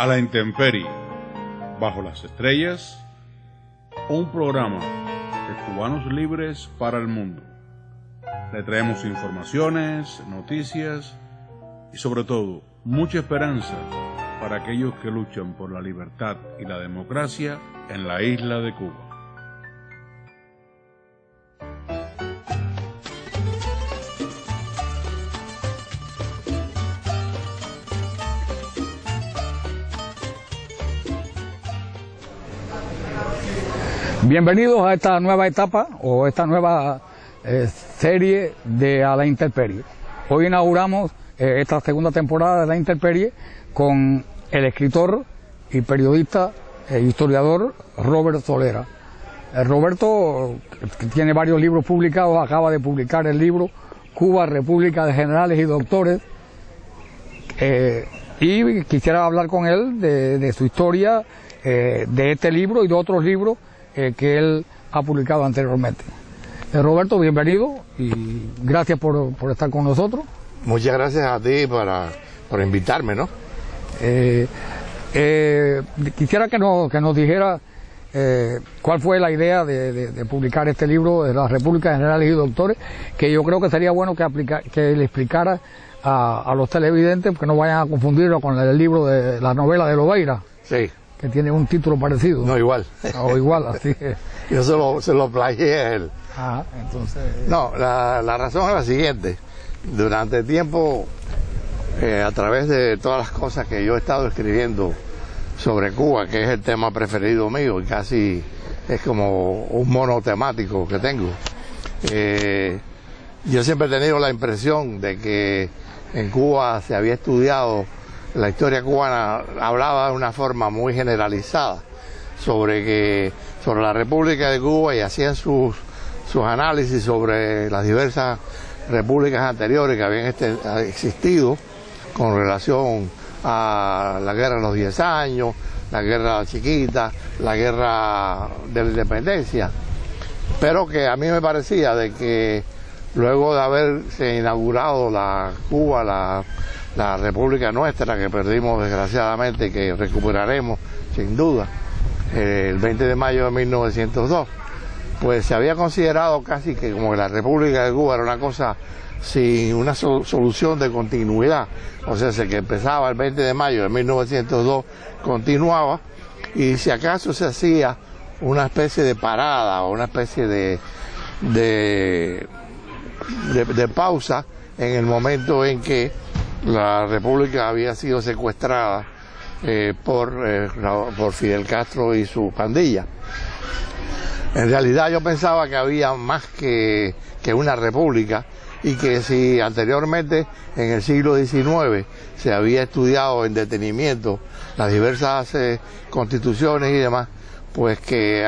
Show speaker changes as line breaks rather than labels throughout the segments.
A la intemperie, bajo las estrellas, un programa de cubanos libres para el mundo. Le traemos informaciones, noticias y sobre todo mucha esperanza para aquellos que luchan por la libertad y la democracia en la isla de Cuba.
Bienvenidos a esta nueva etapa o esta nueva serie de A la Intemperie. Hoy inauguramos esta segunda temporada de La Intemperie con el escritor y periodista e historiador Robert Solera. Roberto, que tiene varios libros publicados, acaba de publicar el libro Cuba, República de Generales y Doctores, y quisiera hablar con él de su historia, de este libro y de otros libros que él ha publicado anteriormente. Roberto, bienvenido y gracias por estar con nosotros.
Muchas gracias a ti por invitarme, ¿no?
Quisiera que nos dijera cuál fue la idea de publicar este libro de la República de Generales y Doctores, que yo creo que sería bueno que le explicara a los televidentes, que no vayan a confundirlo con el libro de la novela de Lobeira.
Sí.
Que tiene un título parecido.
No, igual.
O igual, así que...
Yo se lo plagié a él.
Ajá, entonces...
No, la razón es la siguiente. Durante tiempo, a través de todas las cosas que yo he estado escribiendo sobre Cuba, que es el tema preferido mío y casi es como un monotemático que tengo, yo siempre he tenido la impresión de que en Cuba se había estudiado la historia cubana, hablaba de una forma muy generalizada sobre la República de Cuba, y hacían sus análisis sobre las diversas repúblicas anteriores que habían existido con relación a la guerra de los 10 años, la guerra chiquita, la guerra de la independencia, pero que a mí me parecía de que luego de haberse inaugurado la República nuestra, que perdimos desgraciadamente y que recuperaremos sin duda el 20 de mayo de 1902, pues se había considerado casi que como que la República de Cuba era una cosa sin una solución de continuidad, o sea, que empezaba el 20 de mayo de 1902, continuaba, y si acaso se hacía una especie de parada o una especie de pausa en el momento en que la República había sido secuestrada por Fidel Castro y su pandilla. En realidad yo pensaba que había más que una república, y que si anteriormente en el siglo XIX se había estudiado en detenimiento las diversas constituciones y demás, pues que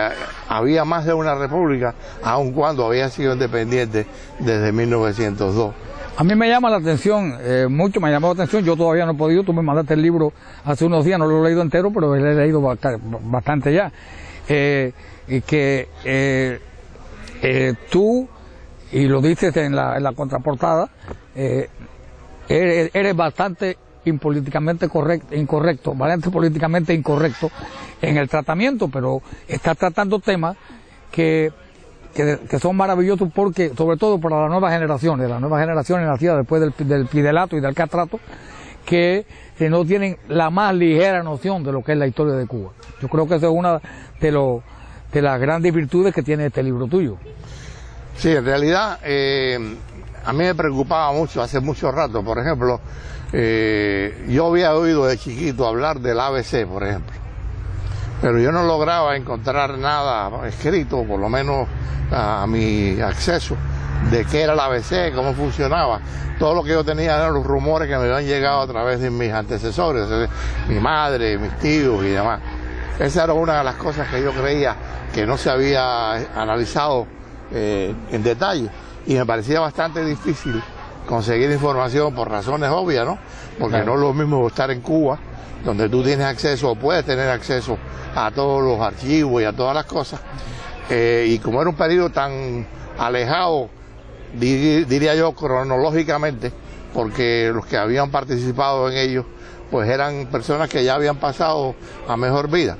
había más de una república, aun cuando había sido independiente desde 1902.
A mí me llama la atención, mucho me ha llamado la atención, yo todavía no he podido, tú me mandaste el libro hace unos días, no lo he leído entero, pero lo he leído bastante ya, y que tú, y lo dices en la contraportada, eres bastante políticamente incorrecto en el tratamiento, pero estás tratando temas que son maravillosos, porque sobre todo para las nuevas generaciones nacidas después del pidelato y del castrato, que no tienen la más ligera noción de lo que es la historia de Cuba. Yo creo que esa es una de las grandes virtudes que tiene este libro tuyo.
Sí, en realidad a mí me preocupaba mucho hace mucho rato. Por ejemplo, yo había oído de chiquito hablar del ABC, por ejemplo, pero yo no lograba encontrar nada escrito, por lo menos a mi acceso, de qué era el ABC, cómo funcionaba. Todo lo que yo tenía eran los rumores que me habían llegado a través de mis antecesores, mi madre, mis tíos y demás. Esa era una de las cosas que yo creía que no se había analizado en detalle, y me parecía bastante difícil conseguir información por razones obvias, ¿no? Porque claro, no es lo mismo estar en Cuba, donde tú tienes acceso o puedes tener acceso a todos los archivos y a todas las cosas, y como era un periodo tan alejado, diría yo, cronológicamente, porque los que habían participado en ellos pues eran personas que ya habían pasado a mejor vida.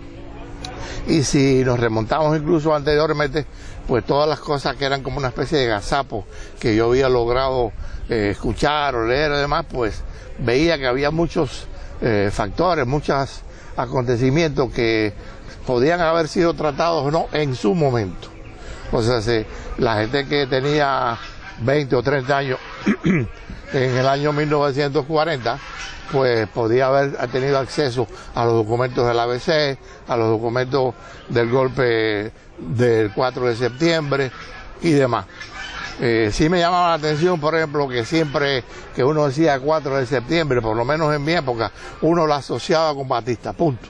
Y si nos remontamos incluso anteriormente, pues todas las cosas que eran como una especie de gazapo que yo había logrado escuchar o leer además, pues veía que había muchos factores, muchos acontecimientos que podían haber sido tratados o no en su momento. O sea, la gente que tenía 20 o 30 años en el año 1940, pues podía haber tenido acceso a los documentos del ABC, a los documentos del golpe del 4 de septiembre y demás. Sí me llamaba la atención, por ejemplo, que siempre que uno decía 4 de septiembre, por lo menos en mi época, uno lo asociaba con Batista, punto.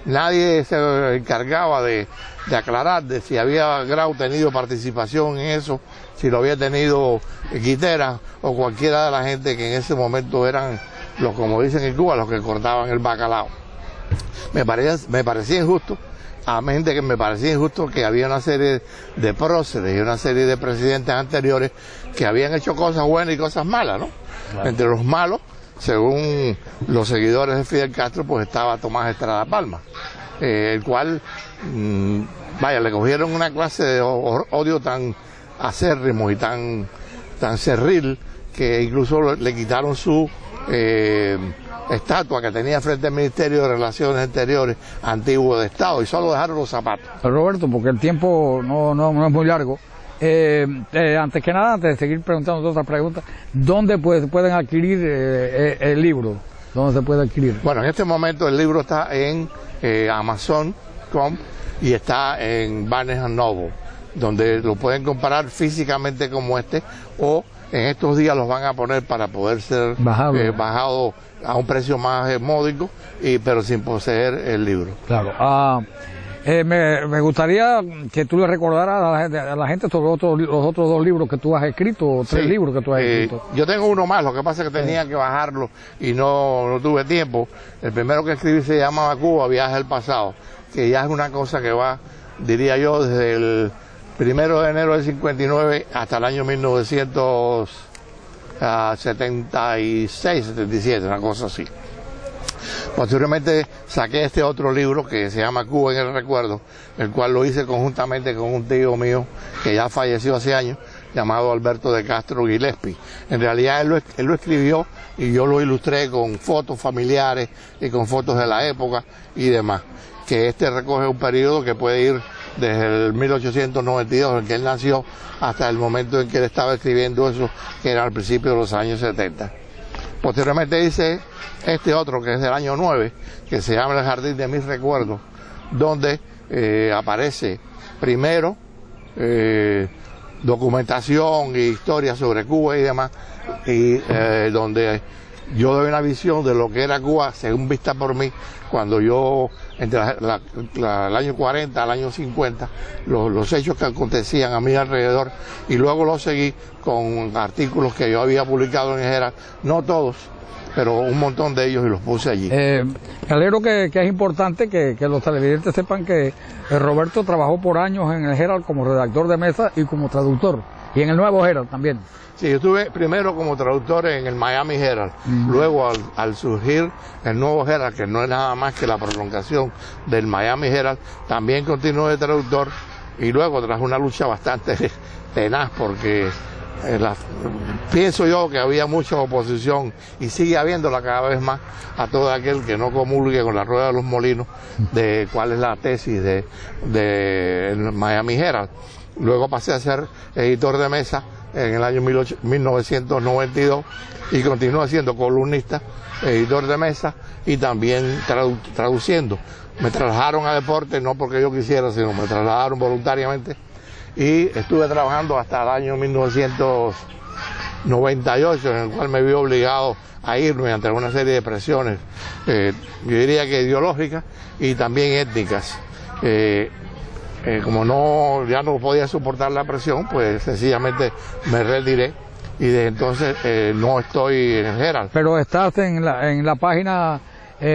Nadie se encargaba de aclarar de si había Grau tenido participación en eso, si lo había tenido Guitera o cualquiera de la gente que en ese momento eran los, como dicen en Cuba, los que cortaban el bacalao. Me parecía injusto, a mente que me parecía injusto que había una serie de próceres y una serie de presidentes anteriores que habían hecho cosas buenas y cosas malas, ¿no? Claro. Entre los malos, según los seguidores de Fidel Castro, pues estaba Tomás Estrada Palma, el cual, le cogieron una clase de odio tan acérrimo y tan cerril que incluso le quitaron su estatua que tenía frente al Ministerio de Relaciones Exteriores antiguo de Estado y solo dejaron los zapatos.
Roberto, porque el tiempo no es muy largo, antes que nada, antes de seguir preguntando otra pregunta, ¿dónde pueden adquirir el libro? ¿Dónde se puede adquirir?
Bueno, en este momento el libro está en Amazon.com y está en Barnes & Noble, donde lo pueden comprar físicamente como o en estos días los van a poner para poder ser bajado a un precio más módico, pero sin poseer el libro.
Claro. Me gustaría que tú le recordaras a la gente sobre los otros 2 libros que tú has escrito, 3 libros que tú has escrito.
Yo tengo uno más, lo que pasa es que tenía que bajarlo y no tuve tiempo. El primero que escribí se llamaba Cuba, Viaje al Pasado, que ya es una cosa que va, diría yo, desde el 1 de enero del 59 hasta el año 1976, 77, una cosa así. Posteriormente saqué este otro libro que se llama Cuba en el Recuerdo, el cual lo hice conjuntamente con un tío mío que ya falleció hace años, llamado Alberto de Castro Gillespie. En realidad él lo escribió y yo lo ilustré con fotos familiares y con fotos de la época y demás. Que recoge un periodo que puede ir desde el 1892, en que él nació, hasta el momento en que él estaba escribiendo eso, que era al principio de los años 70. Posteriormente hice este otro, que es del año 9, que se llama El Jardín de mis Recuerdos, donde aparece primero documentación e historia sobre Cuba y demás, y donde yo doy una visión de lo que era Cuba, según vista por mí, cuando yo, entre el año 40 al año 50, los hechos que acontecían a mi alrededor, y luego lo seguí con artículos que yo había publicado en Herald, no todos, pero un montón de ellos, y los puse allí.
Me alegro que es importante que los televidentes sepan que Roberto trabajó por años en el Herald como redactor de mesa y como traductor, y en el nuevo Herald también.
Sí, yo estuve primero como traductor en el Miami Herald, luego al surgir el nuevo Herald, que no es nada más que la prolongación del Miami Herald, también continué de traductor, y luego tras una lucha bastante tenaz, porque pienso yo que había mucha oposición, y sigue habiéndola cada vez más, a todo aquel que no comulgue con la rueda de los molinos de cuál es la tesis de Miami Herald. Luego pasé a ser editor de mesa en el año 1992 y continúo siendo columnista, editor de mesa y también traduciendo. Me trasladaron a deporte, no porque yo quisiera, sino me trasladaron voluntariamente, y estuve trabajando hasta el año 1998, en el cual me vi obligado a irme ante una serie de presiones, yo diría que ideológicas y también étnicas. Como ya no podía soportar la presión, pues sencillamente me retiré y desde entonces no estoy en el Herald.
Pero estás en la página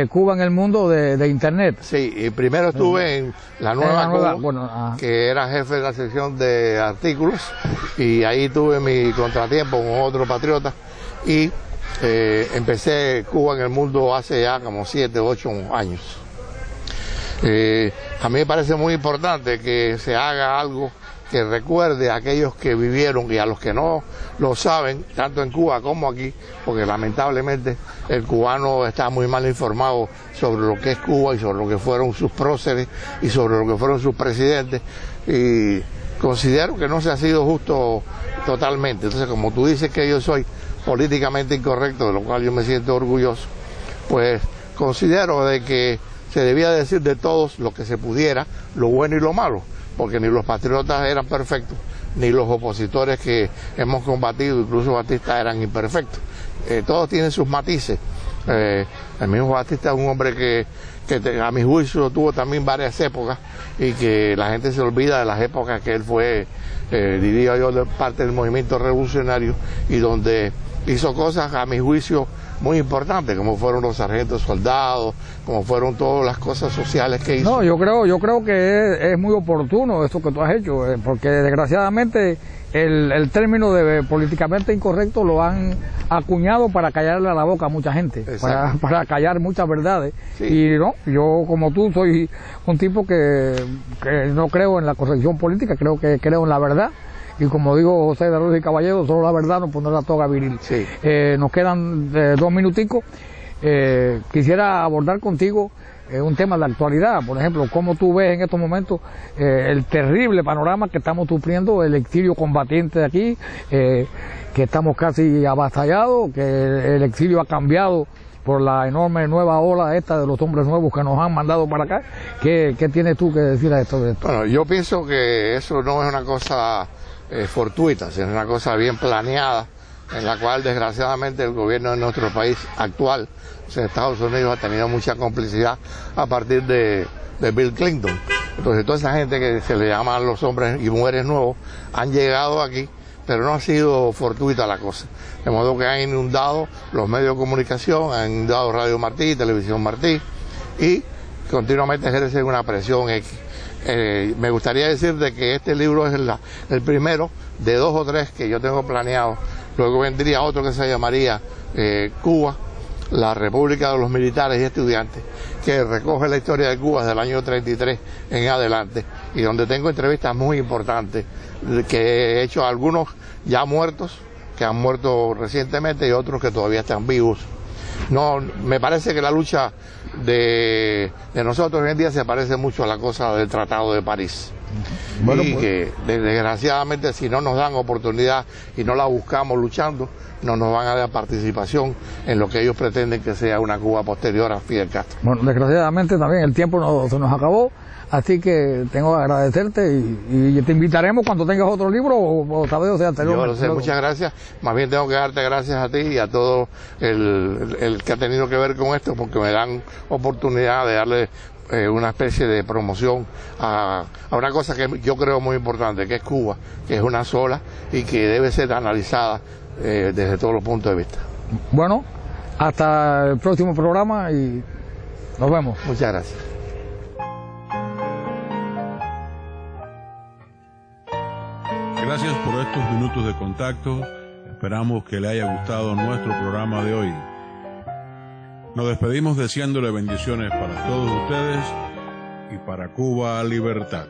Cuba en el Mundo de Internet.
Sí, y primero estuve en la Nueva Cuba, que era jefe de la sección de artículos, y ahí tuve mi contratiempo con otro patriota, y empecé Cuba en el mundo hace ya como 7 u 8 años. A mí me parece muy importante que se haga algo que recuerde a aquellos que vivieron y a los que no lo saben, tanto en Cuba como aquí, porque lamentablemente el cubano está muy mal informado sobre lo que es Cuba y sobre lo que fueron sus próceres y sobre lo que fueron sus presidentes, y considero que no se ha sido justo totalmente. Entonces, como tú dices que yo soy políticamente incorrecto, de lo cual yo me siento orgulloso, pues considero de que se debía decir de todos lo que se pudiera, lo bueno y lo malo, porque ni los patriotas eran perfectos, ni los opositores que hemos combatido, incluso Batista, eran imperfectos. Todos tienen sus matices. El mismo Batista es un hombre que a mi juicio tuvo también varias épocas, y que la gente se olvida de las épocas que él fue, diría yo, de parte del movimiento revolucionario, y donde hizo cosas a mi juicio muy importantes, como fueron los sargentos soldados, como fueron todas las cosas sociales que hizo.
No, yo creo que es muy oportuno esto que tú has hecho, porque desgraciadamente el término de políticamente incorrecto lo han acuñado para callarle la boca a mucha gente, para callar muchas verdades. Sí. Y no, yo como tú soy un tipo que no creo en la corrección política, creo en la verdad. Y como digo José de Rosa y Caballero, solo la verdad nos pondrá la toga viril. Sí. Nos quedan 2 minuticos. Quisiera abordar contigo un tema de actualidad. Por ejemplo, cómo tú ves en estos momentos el terrible panorama que estamos sufriendo, el exilio combatiente de aquí, que estamos casi avasallados, que el exilio ha cambiado por la enorme nueva ola esta de los hombres nuevos que nos han mandado para acá. ¿Qué tienes tú que decir a esto de esto?
Bueno, yo pienso que eso no es una cosa fortuita, sino una cosa bien planeada, en la cual desgraciadamente el gobierno de nuestro país actual, o sea, Estados Unidos, ha tenido mucha complicidad a partir de Bill Clinton. Entonces toda esa gente que se le llaman los hombres y mujeres nuevos han llegado aquí, pero no ha sido fortuita la cosa, de modo que han inundado los medios de comunicación, han inundado Radio Martí, Televisión Martí, y continuamente ejercen una presión X. Me gustaría decirte que este libro es el primero de 2 o 3 que yo tengo planeado. Luego vendría otro que se llamaría Cuba, la República de los Militares y Estudiantes, que recoge la historia de Cuba desde el año 33 en adelante, y donde tengo entrevistas muy importantes que he hecho a algunos ya muertos, que han muerto recientemente, y otros que todavía están vivos. No, me parece que la lucha de nosotros hoy en día se parece mucho a la cosa del Tratado de París. Bueno, y pues, que desgraciadamente, si no nos dan oportunidad y no la buscamos luchando, no nos van a dar participación en lo que ellos pretenden que sea una Cuba posterior a Fidel Castro.
Bueno, desgraciadamente también el tiempo se nos acabó, así que tengo que agradecerte y te invitaremos cuando tengas otro libro o tal vez sea anterior.
Yo lo sé, muchas gracias. Más bien tengo que darte gracias a ti y a todo el que ha tenido que ver con esto, porque me dan oportunidad de darle una especie de promoción a una cosa que yo creo muy importante, que es Cuba, que es una sola y que debe ser analizada desde todos los puntos de vista.
Bueno, hasta el próximo programa y nos vemos.
Muchas gracias.
Gracias por estos minutos de contacto. Esperamos que le haya gustado nuestro programa de hoy. Nos despedimos deseándole bendiciones para todos ustedes y para Cuba Libertad.